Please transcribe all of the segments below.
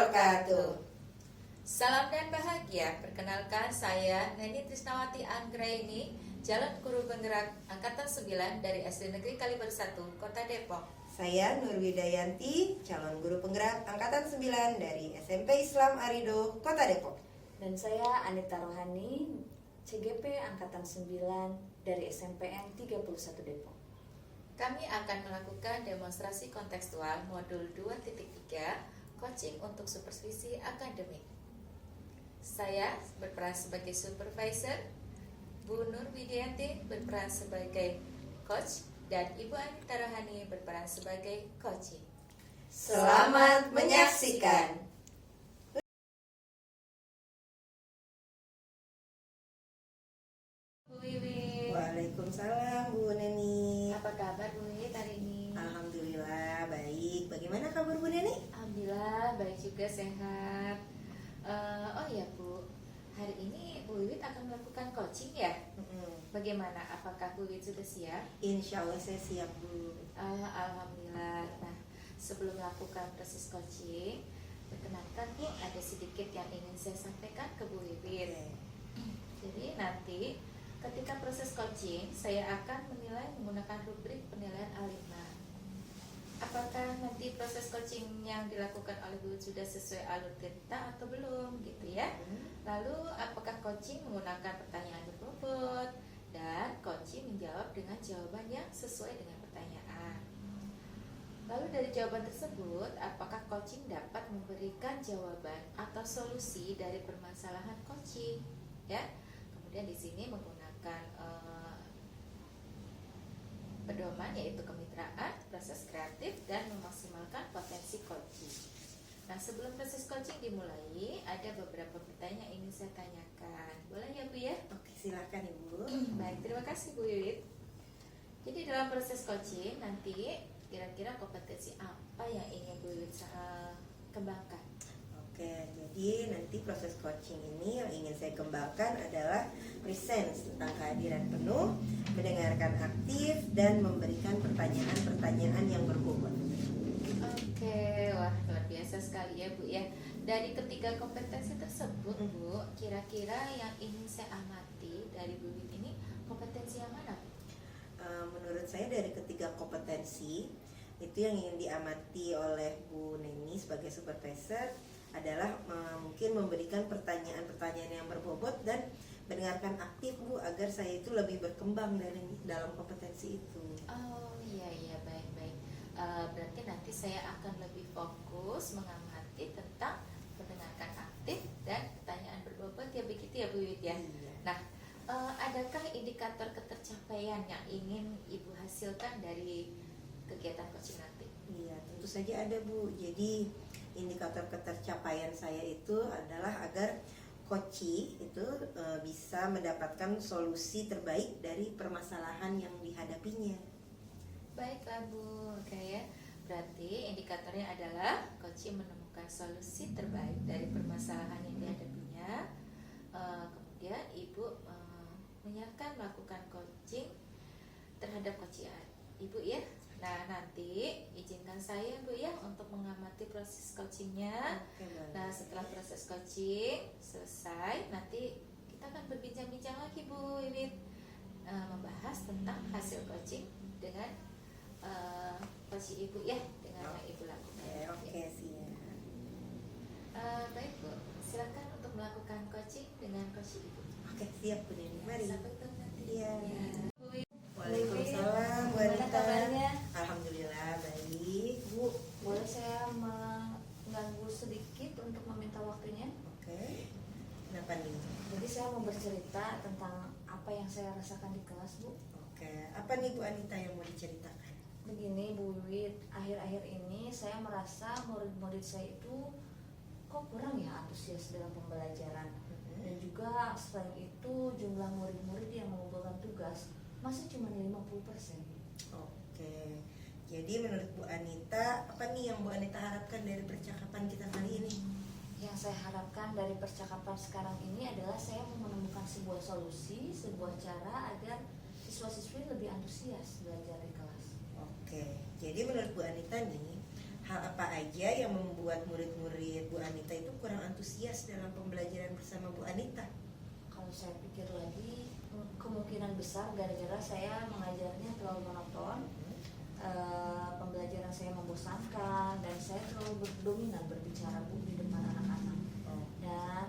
wabarakatuh. Salam dan bahagia. Perkenalkan saya Neni Trisnawati Anggraini, calon guru penggerak Angkatan 9 dari SD Negeri Kaliber 1, Kota Depok. Saya Nur Widayanti, calon guru penggerak Angkatan 9 dari SMP Islam Arido, Kota Depok. Dan saya Anita Rohani, CGP Angkatan 9 dari SMPN 31 Depok. Kami akan melakukan demonstrasi kontekstual modul 2.3 coaching untuk supervisi akademik. Saya berperan sebagai supervisor, Bu Nur Widianti berperan sebagai coach, dan Ibu Anita Rohani berperan sebagai coaching. Selamat menyaksikan. Bu Wiwit, Waalaikumsalam Bu Neni. apa kabar Bu Wiwit hari ini? Alhamdulillah baik. Bagaimana kabar Bu Neni? Alhamdulillah baik juga, sehat. Oh ya Bu, hari ini Bu Wiwit akan melakukan coaching ya? Bagaimana? Apakah Bu Wiwit sudah siap? Insya Allah saya siap Bu. Alhamdulillah. Nah, sebelum melakukan proses coaching, perkenalkan Bu, ada sedikit yang ingin saya sampaikan ke Bu Wiwit. Jadi nanti ketika proses coaching, saya akan menilai menggunakan rubrik penilaian A5. Apakah nanti proses coaching yang dilakukan oleh Bu sudah sesuai alur cerita atau belum gitu ya. Lalu apakah coaching menggunakan pertanyaan berbobot, dan coaching menjawab dengan jawaban yang sesuai dengan pertanyaan. Lalu dari jawaban tersebut, apakah coaching dapat memberikan jawaban atau solusi dari permasalahan coaching ya. Kemudian di sini menggunakan pedoman yaitu kemitraan, proses kreatif, dan memaksimalkan potensi coaching. Nah, sebelum proses coaching dimulai, ada beberapa pertanyaan yang ingin saya tanyakan. Boleh ya Bu ya? Oke, silakan Ibu. Baik, terima kasih Bu Wiwit. Jadi dalam proses coaching nanti kira-kira kompetensi apa yang ingin Bu Wiwit kembangkan? Oke, jadi nanti proses coaching ini yang ingin saya kembangkan adalah presence tentang kehadiran penuh, mendengarkan aktif, dan memberikan pertanyaan-pertanyaan yang berbobot. Oke, wah luar biasa sekali ya Bu ya. Dari ketiga kompetensi tersebut Bu, kira-kira yang ingin saya amati dari Bu Wiwit ini kompetensi yang mana Bu? Menurut saya dari ketiga kompetensi itu yang ingin diamati oleh Bu Neni sebagai supervisor adalah mungkin memberikan pertanyaan-pertanyaan yang berbobot dan mendengarkan aktif Bu, agar saya itu lebih berkembang dalam kompetensi itu. Oh iya baik. Berarti nanti saya akan lebih fokus mengamati tentang mendengarkan aktif dan pertanyaan berbobot ya, begitu ya Bu Wiwit ya. Iya. Nah, adakah indikator ketercapaian yang ingin Ibu hasilkan dari kegiatan coaching nanti? Iya, tentu saja ada Bu. Jadi indikator ketercapaian saya itu adalah agar coaching itu bisa mendapatkan solusi terbaik dari permasalahan yang dihadapinya. Baiklah Bu, oke ya. Berarti indikatornya adalah coaching menemukan solusi terbaik dari permasalahan yang dihadapinya. Kemudian Ibu menyiapkan melakukan coaching terhadap coaching Ibu ya. Nah, nanti izinkan saya Bu ya untuk mengamati proses coachingnya. Oke, baik. Nah, setelah proses coaching selesai, nanti kita akan berbincang-bincang lagi Bu Wiwit, membahas tentang hasil coaching dengan coach Ibu ya, dengan yang Ibu lakukan. Oke, siap. Baik Bu, silakan untuk melakukan coaching dengan coach Ibu. Oke, siap Bu Neni. Mari. Sampai ketemu nanti. Iya. Ya. Bu Wiwit, Waalaikumsalam Bu Gimana Anita. kabarnya? Alhamdulillah baik Bu. Boleh saya mengganggu sedikit untuk meminta waktunya? Oke. Kenapa nih? Jadi saya mau bercerita tentang apa yang saya rasakan di kelas Bu. Oke. Apa nih Bu Anita yang mau diceritakan? Begini Bu Wiwit, akhir-akhir ini saya merasa murid-murid saya itu kok kurang ya antusias dalam pembelajaran. Dan juga selain itu jumlah murid-murid yang mengumpulkan tugas masih cuma 50%. Oke. Jadi menurut Bu Anita, apa nih yang Bu Anita harapkan dari percakapan kita kali ini? Yang saya harapkan dari percakapan sekarang ini adalah saya menemukan sebuah solusi, sebuah cara agar siswa-siswi lebih antusias belajar di kelas. Oke. Jadi menurut Bu Anita nih, hal apa aja yang membuat murid-murid Bu Anita itu kurang antusias dalam pembelajaran bersama Bu Anita? Kalau saya pikir lagi, kemungkinan besar gara-gara saya mengajarnya terlalu monoton, pembelajaran saya membosankan, dan saya terlalu dominan berbicara Bu di depan anak-anak. Dan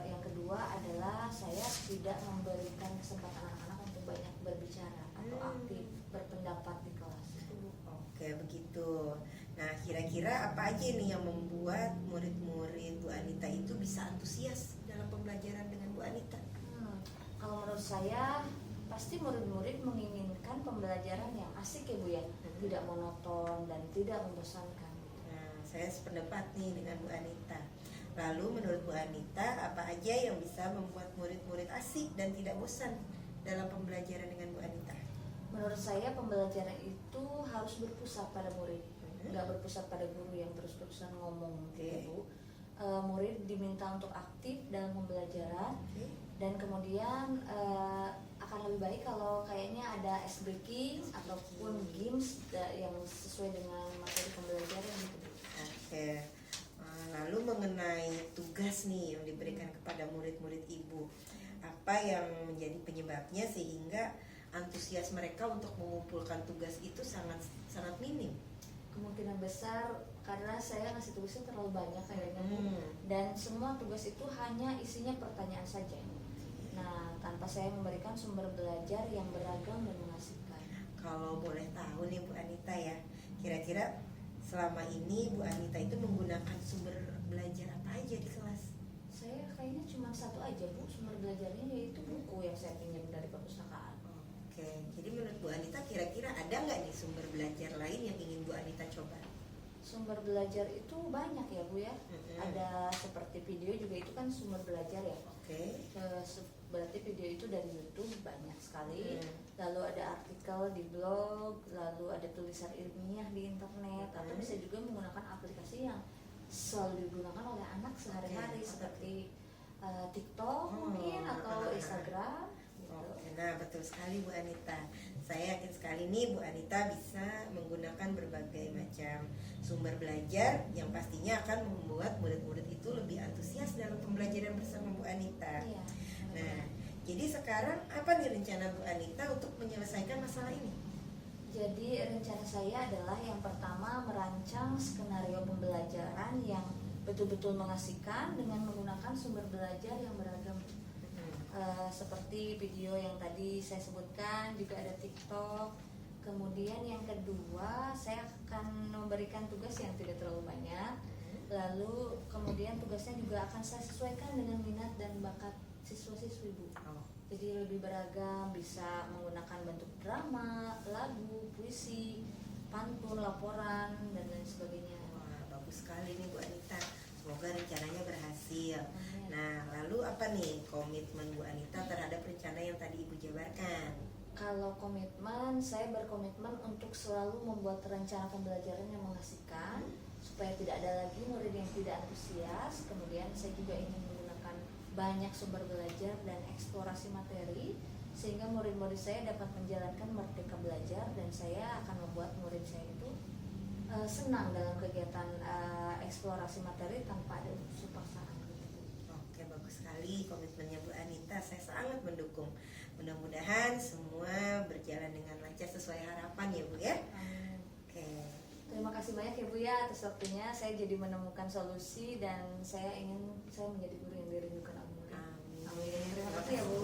yang kedua adalah saya tidak memberikan kesempatan anak-anak untuk banyak berbicara atau aktif berpendapat di kelas itu Bu. Oke, begitu. Nah, kira-kira apa aja nih yang membuat murid-murid Bu Anita itu bisa antusias dalam pembelajaran dengan Bu Anita? Kalau menurut saya pasti murid-murid menginginkan pembelajaran yang asik ya Bu ya, tidak monoton dan tidak membosankan. Nah, saya sependapat nih dengan Bu Anita. Lalu menurut Bu Anita, apa aja yang bisa membuat murid-murid asik dan tidak bosan dalam pembelajaran dengan Bu Anita? Menurut saya pembelajaran itu harus berpusat pada murid, nggak berpusat pada guru yang terus-terusan ngomong gitu Bu. Murid diminta untuk aktif dalam pembelajaran, dan kemudian akan lebih baik kalau kayaknya ada ice breaking ataupun games yang sesuai dengan materi pembelajaran gitu Bu. Oke. Lalu mengenai tugas nih yang diberikan kepada murid-murid Ibu, apa yang menjadi penyebabnya sehingga antusias mereka untuk mengumpulkan tugas itu sangat minim? Kemungkinan besar karena saya ngasih tugasnya terlalu banyak kayaknya Bu. Dan semua tugas itu hanya isinya pertanyaan saja. Nah, tanpa saya memberikan sumber belajar yang beragam dan mengasihkan. Kalau boleh tahu nih Bu Anita ya, kira-kira selama ini Bu Anita itu menggunakan sumber belajar apa aja di kelas? Saya kayaknya cuma satu aja Bu sumber belajarnya, yaitu buku yang saya pinjam dari perpustakaan. Oke, jadi menurut Bu Anita kira-kira ada nggak nih sumber belajar lain yang ingin Bu Anita coba? Sumber belajar itu banyak ya Bu ya. Ada seperti video juga, itu kan sumber belajar ya. Oke. Berarti video itu dari YouTube banyak sekali. Lalu ada artikel di blog, lalu ada tulisan ilmiah di internet, atau bisa juga menggunakan aplikasi yang selalu digunakan oleh anak sehari-hari seperti TikTok mungkin atau Instagram gitu. Oke, nah betul sekali Bu Anita. Saya yakin sekali nih Bu Anita bisa menggunakan berbagai macam sumber belajar yang pastinya akan membuat murid-murid itu lebih antusias dalam pembelajaran bersama Bu Anita. Iya. Nah, jadi sekarang apa nih rencana Bu Anita untuk menyelesaikan masalah ini? Jadi rencana saya adalah yang pertama merancang skenario pembelajaran yang betul-betul mengasihkan dengan menggunakan sumber belajar yang beragam. Seperti video yang tadi saya sebutkan, juga ada TikTok. Kemudian yang kedua, saya akan memberikan tugas yang tidak terlalu banyak. Lalu kemudian tugasnya juga akan saya sesuaikan dengan minat dan bakat siswa-siswi Bu. Jadi lebih beragam, bisa menggunakan bentuk drama, lagu, puisi, pantun, laporan, dan lain sebagainya. Wah, bagus sekali nih Bu Anita. Semoga rencananya berhasil. Amin. Nah, lalu apa nih komitmen Bu Anita terhadap rencana yang tadi Ibu jabarkan? Kalau komitmen, saya berkomitmen untuk selalu membuat rencana pembelajaran yang mengasihkan, supaya tidak ada lagi murid yang tidak antusias. Kemudian saya juga ingin menggunakan banyak sumber belajar dan eksplorasi materi, sehingga murid-murid saya dapat menjalankan merdeka belajar, dan saya akan membuat murid saya itu senang dalam kegiatan eksplorasi materi tanpa ada unsur paksaan. Oke, bagus sekali komitmennya Bu Anita. Saya sangat mendukung. Mudah-mudahan semua berjalan dengan lancar sesuai harapan ya Bu ya. Amin. Oke. Terima kasih banyak ya Bu ya atas waktunya. Saya jadi menemukan solusi, dan saya menjadi guru yang dirindukan Allah. Amin. Terima kasih ya Bu.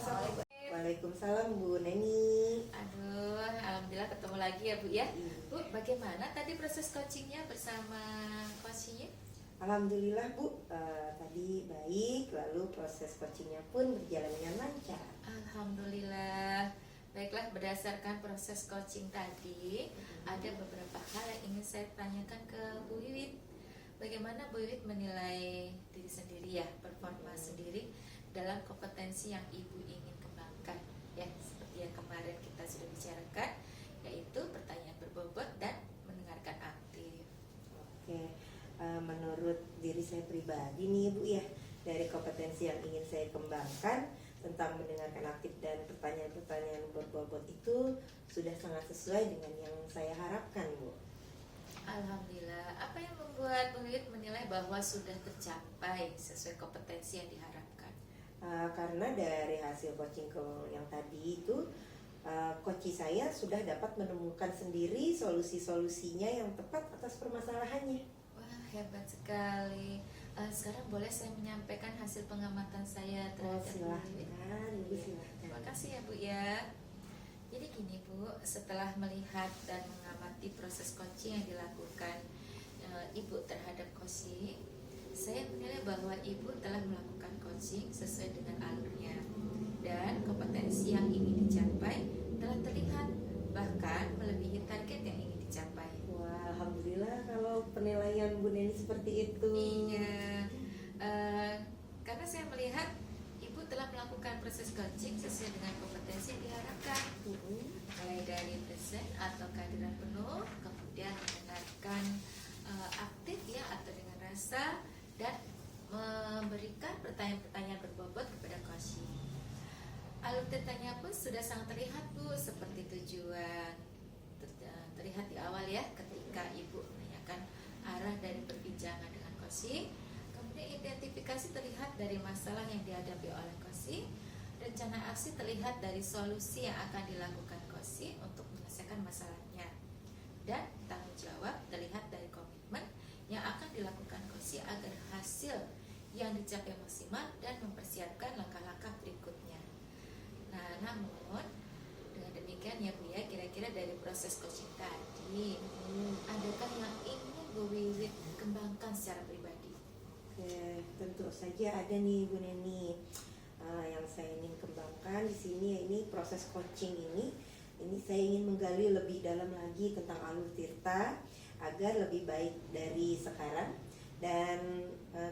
Sama-sama. Waalaikumsalam Bu Neni. Aduh, alhamdulillah ketemu lagi ya Bu ya. Bu, bagaimana tadi proses coachingnya bersama coachnya? Alhamdulillah Bu, tadi baik, lalu proses coachingnya pun berjalan dengan lancar. Alhamdulillah. Baiklah, berdasarkan proses coaching tadi, ada beberapa hal yang ingin saya tanyakan ke Bu Wiwit. Bagaimana Bu Wiwit menilai diri sendiri ya, performa sendiri dalam kompetensi yang Ibu ingin kembangkan? Ya, seperti yang kemarin kita sudah bicarakan, yaitu pertanyaan berbobot dan mendengarkan aktif. Oke, menurut diri saya pribadi nih Bu ya, dari kompetensi yang ingin saya kembangkan tentang mendengarkan aktif dan pertanyaan-pertanyaan berbobot itu sudah sangat sesuai dengan yang saya harapkan Bu. Alhamdulillah. Apa yang membuat Bu Wiwit menilai bahwa sudah tercapai sesuai kompetensi yang diharapkan? Karena dari hasil coaching yang tadi itu, coach saya sudah dapat menemukan sendiri solusi-solusinya yang tepat atas permasalahannya. Wah, hebat sekali. Sekarang boleh saya menyampaikan hasil pengamatan saya terhadap Bu Wiwit? Silahkan, Ibu silahkan. Terima kasih ya Bu ya. Jadi gini Bu, setelah melihat dan mengamati proses coaching yang dilakukan Ibu terhadap coaching, saya menilai bahwa Ibu telah melakukan coaching sesuai dengan alurnya dan kompetensi yang ingin dicapai telah terlihat, bahkan melebihi target yang ingin dicapai. Wah, alhamdulillah kalau penilaian Bu Neni seperti itu. Iya, karena saya melihat Ibu telah melakukan proses coaching sesuai dengan kompetensi yang diharapkan, mulai dari present atau kehadiran penuh, kemudian mendengarkan aktif ya atau dengan rasa, dan memberikan pertanyaan-pertanyaan berbobot kepada coaching. Alur ceritanya pun sudah sangat terlihat Bu, seperti tujuan terlihat di awal ya, ketika Ibu menanyakan arah dari perbincangan dengan coaching. Kemudian identifikasi terlihat dari masalah yang dihadapi oleh coaching. Rencana aksi terlihat dari solusi yang akan dilakukan coaching untuk menyelesaikan masalahnya. Dan tanggung jawab terlihat dari komitmen yang akan dilakukan coaching agar hasil yang dicapai maksimal dan mempersiapkan langkah-langkah berikutnya. Nah, namun dengan demikian ya Bu ya, kira-kira dari proses coaching tadi, adakah yang ingin Bu Wiwit kembangkan secara pribadi? Oke, tentu saja ada nih Bu Neni. Yang saya ingin kembangkan di sini ini proses coaching ini saya ingin menggali lebih dalam lagi tentang alur tirta agar lebih baik dari sekarang, dan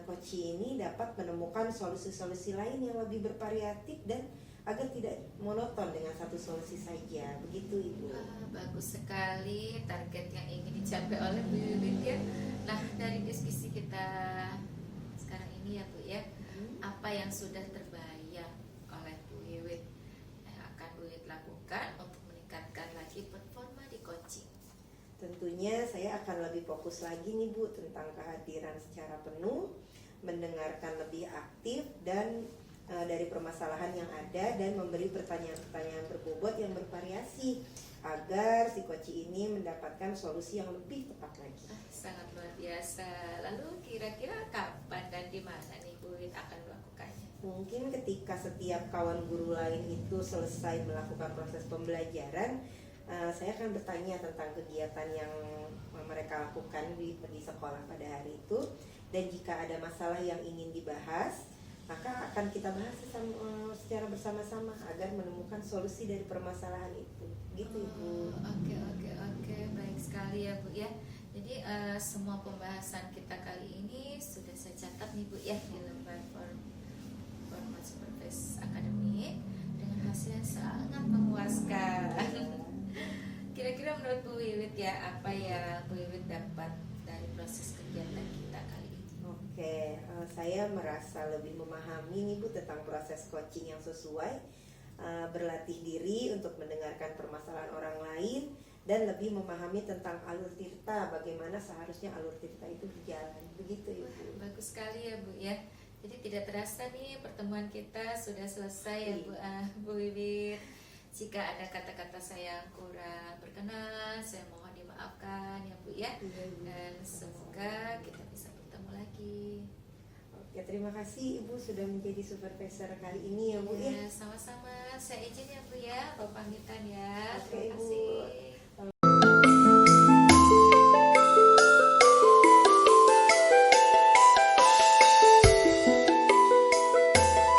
coaching ini dapat menemukan solusi-solusi lain yang lebih bervariatif dan agar tidak monoton dengan satu solusi saja. Begitu Ibu. Bagus sekali target yang ingin dicapai oleh Bu Wiwit ya. Nah, dari diskusi kita sekarang ini ya Bu ya, apa yang sudah terbayang oleh Bu Wiwit yang akan Bu Wiwit lakukan untuk meningkatkan lagi performa di coaching? Tentunya saya akan lebih fokus lagi nih Bu tentang kehadiran secara penuh, mendengarkan lebih aktif dan dari permasalahan yang ada, dan memberi pertanyaan-pertanyaan berbobot yang bervariasi agar si coach ini mendapatkan solusi yang lebih tepat lagi. Sangat luar biasa. Lalu kira-kira kapan dan di mana nih Bu Wiwit akan melakukannya? Mungkin ketika setiap kawan guru lain itu selesai melakukan proses pembelajaran, saya akan bertanya tentang kegiatan yang mereka lakukan di sekolah pada hari itu, dan jika ada masalah yang ingin dibahas, maka akan kita bahas secara bersama-sama agar menemukan solusi dari permasalahan itu. Gitu Ibu. Oke, baik sekali ya Bu ya. Jadi semua pembahasan kita kali ini sudah saya catat nih Bu ya di lembar format Supervise Academy dengan hasil yang sangat memuaskan. Kira-kira menurut Bu Wiwit ya, apa yang Bu Wiwit dapat dari proses kegiatan kita kali ini? Oke, saya merasa lebih memahami nih Bu tentang proses coaching yang sesuai, berlatih diri untuk mendengarkan permasalahan orang lain, dan lebih memahami tentang alur tirta, bagaimana seharusnya alur tirta itu berjalan. Begitu Ibu. Bagus sekali ya Bu ya. Jadi tidak terasa nih pertemuan kita sudah selesai ya Bu Wiwit. Jika ada kata-kata saya yang kurang berkenan, saya mohon dimaafkan ya Bu ya. Dan semoga kita bisa bertemu lagi. Oke, terima kasih Ibu sudah menjadi supervisor kali ini ya Bu ya. Sama-sama. Saya izin ya Bu ya, pamitan ya. Oke, Terima Ibu. kasih.